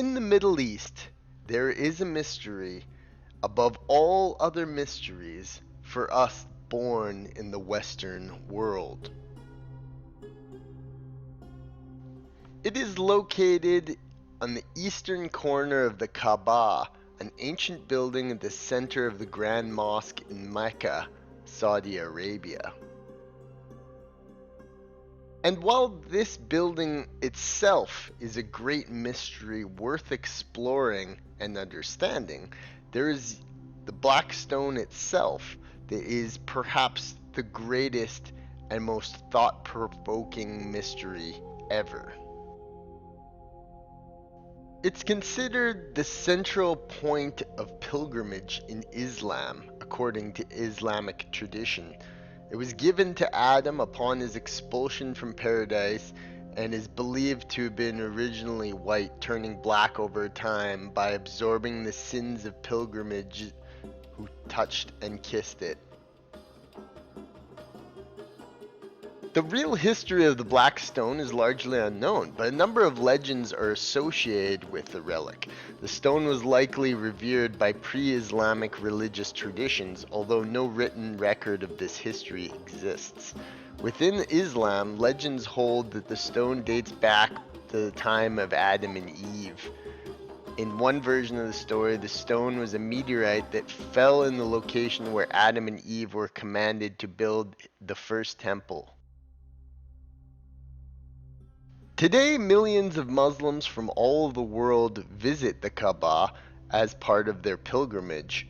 In the Middle East, there is a mystery above all other mysteries for us born in the Western world. It is located on the eastern corner of the Kaaba, an ancient building at the center of the Grand Mosque in Mecca, Saudi Arabia. And while this building itself is a great mystery worth exploring and understanding, there is the Black Stone itself that is perhaps the greatest and most thought-provoking mystery ever. It's considered the central point of pilgrimage in Islam, according to Islamic tradition. It was given to Adam upon his expulsion from paradise and is believed to have been originally white, turning black over time by absorbing the sins of pilgrimage who touched and kissed it. The real history of the Black Stone is largely unknown, but a number of legends are associated with the relic. The stone was likely revered by pre-Islamic religious traditions, although no written record of this history exists. Within Islam, legends hold that the stone dates back to the time of Adam and Eve. In one version of the story, the stone was a meteorite that fell in the location where Adam and Eve were commanded to build the first temple. Today, millions of Muslims from all over the world visit the Kaaba as part of their pilgrimage.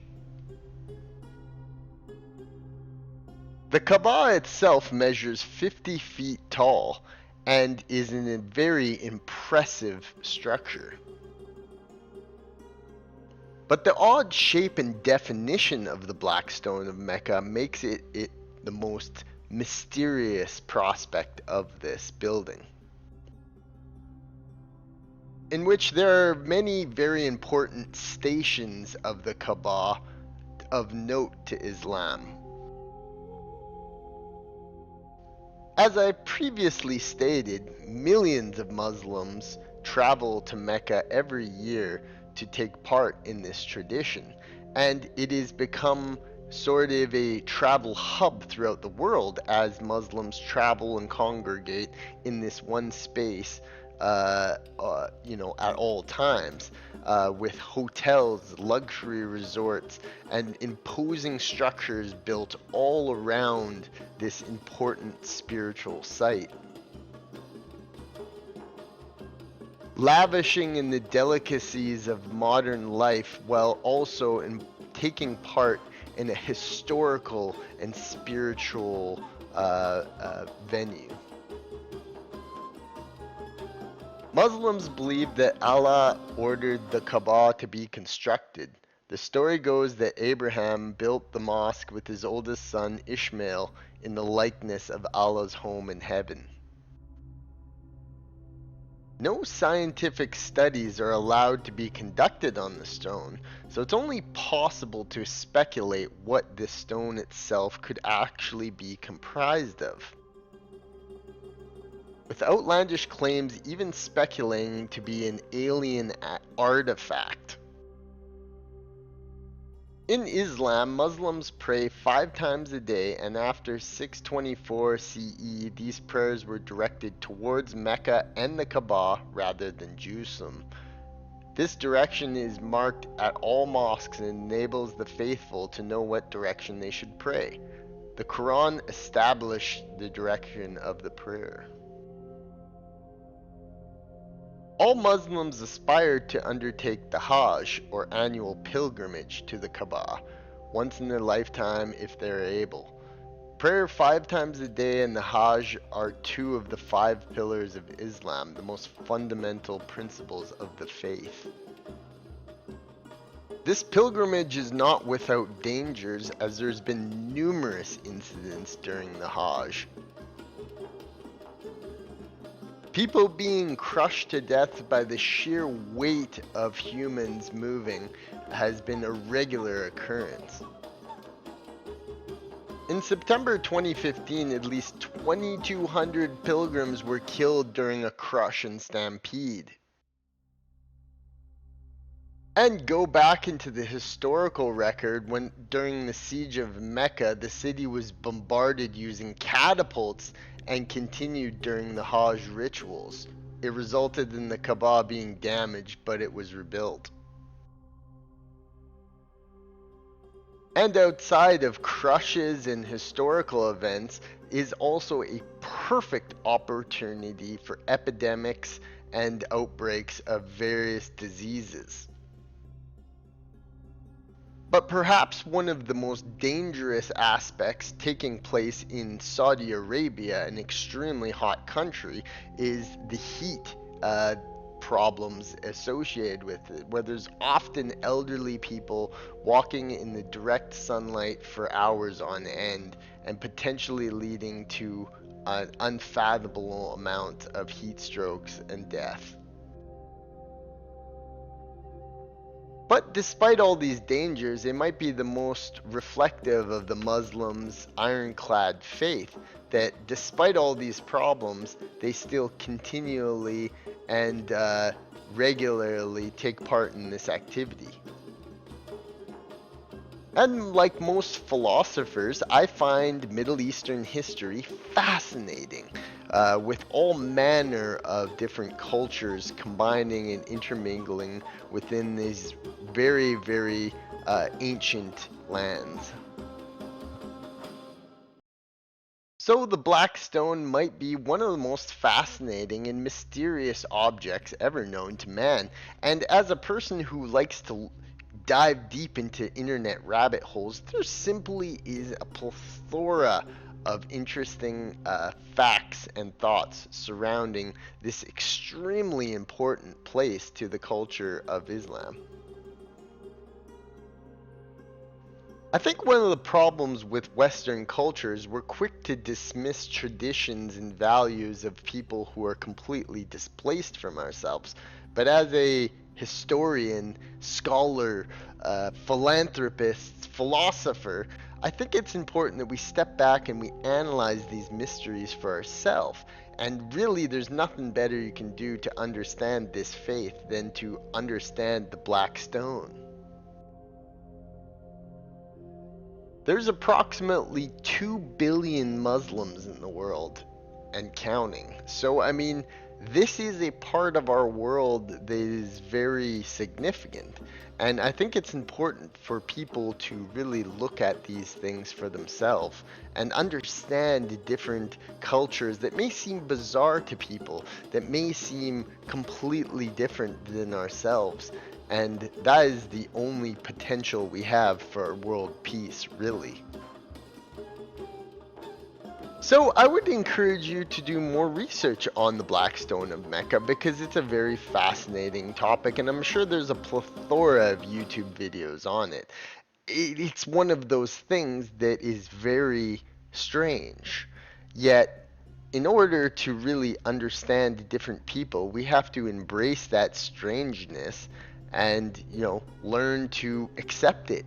The Kaaba itself measures 50 feet tall and is in a very impressive structure. But the odd shape and definition of the Black Stone of Mecca makes it the most mysterious prospect of this building, in which there are many very important stations of the Kaaba of note to Islam. As I previously stated, millions of Muslims travel to Mecca every year to take part in this tradition, and it has become sort of a travel hub throughout the world as Muslims travel and congregate in this one space at all times, with hotels, luxury resorts, and imposing structures built all around this important spiritual site. Lavishing in the delicacies of modern life while also taking part in a historical and spiritual venue. Muslims believe that Allah ordered the Kaaba to be constructed. The story goes that Abraham built the mosque with his oldest son Ishmael in the likeness of Allah's home in heaven. No scientific studies are allowed to be conducted on the stone, so it's only possible to speculate what this stone itself could actually be comprised of, with outlandish claims even speculating to be an alien artifact. In Islam, Muslims pray 5 times a day, and after 624 CE, these prayers were directed towards Mecca and the Kaaba rather than Jerusalem. This direction is marked at all mosques and enables the faithful to know what direction they should pray. The Quran established the direction of the prayer. All Muslims aspire to undertake the Hajj, or annual pilgrimage, to the Kaaba, once in their lifetime if they are able. Prayer 5 times a day and the Hajj are 2 of the 5 pillars of Islam, the most fundamental principles of the faith. This pilgrimage is not without dangers, as there's been numerous incidents during the Hajj. People being crushed to death by the sheer weight of humans moving has been a regular occurrence. In September 2015, at least 2,200 pilgrims were killed during a crush and stampede. And go back into the historical record when during the siege of Mecca, the city was bombarded using catapults and continued during the Hajj rituals. It resulted in the Kaaba being damaged, but it was rebuilt. And outside of crushes and historical events is also a perfect opportunity for epidemics and outbreaks of various diseases. But perhaps one of the most dangerous aspects taking place in Saudi Arabia, an extremely hot country, is the heat problems associated with it, where there's often elderly people walking in the direct sunlight for hours on end and potentially leading to an unfathomable amount of heat strokes and death. But despite all these dangers, it might be the most reflective of the Muslims' ironclad faith that despite all these problems, they still continually and regularly take part in this activity. And like most philosophers, I find Middle Eastern history fascinating, with all manner of different cultures combining and intermingling within these very, very ancient lands. So the Black Stone might be one of the most fascinating and mysterious objects ever known to man. And as a person who likes to dive deep into internet rabbit holes, there simply is a plethora of interesting facts and thoughts surrounding this extremely important place to the culture of Islam. I think one of the problems with Western cultures, we're quick to dismiss traditions and values of people who are completely displaced from ourselves. But as a historian, scholar, philanthropist, philosopher, I think it's important that we step back and we analyze these mysteries for ourselves. And really, there's nothing better you can do to understand this faith than to understand the Black Stone. There's approximately 2 billion Muslims in the world and counting. So, I mean, this is a part of our world that is very significant. And I think it's important for people to really look at these things for themselves and understand different cultures that may seem bizarre to people, that may seem completely different than ourselves. And that is the only potential we have for world peace, really. So I would encourage you to do more research on the Black Stone of Mecca because it's a very fascinating topic, and I'm sure there's a plethora of YouTube videos on it. It's one of those things that is very strange. Yet, in order to really understand different people, we have to embrace that strangeness and, learn to accept it.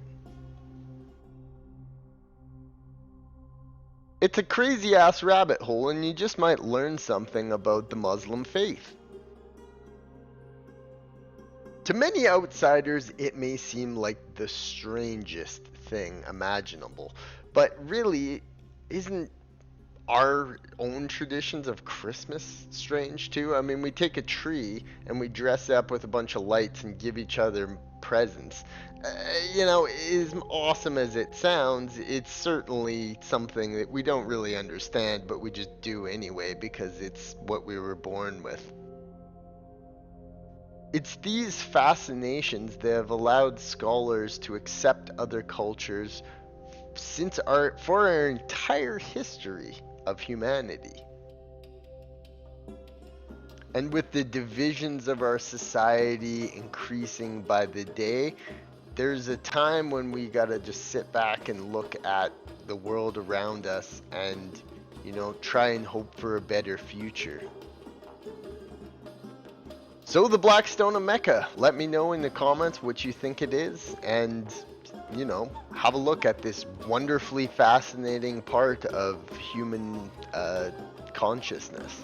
It's a crazy ass rabbit hole, and you just might learn something about the Muslim faith. To many outsiders, it may seem like the strangest thing imaginable, but really, isn't our own traditions of Christmas strange too? I mean, we take a tree and we dress up with a bunch of lights and give each other presents. As awesome as it sounds, it's certainly something that we don't really understand, but we just do anyway because it's what we were born with. It's these fascinations that have allowed scholars to accept other cultures for our entire history of humanity. And with the divisions of our society increasing by the day, there's a time when we gotta just sit back and look at the world around us and, try and hope for a better future. So the Black Stone of Mecca, let me know in the comments what you think it is, and have a look at this wonderfully fascinating part of human consciousness.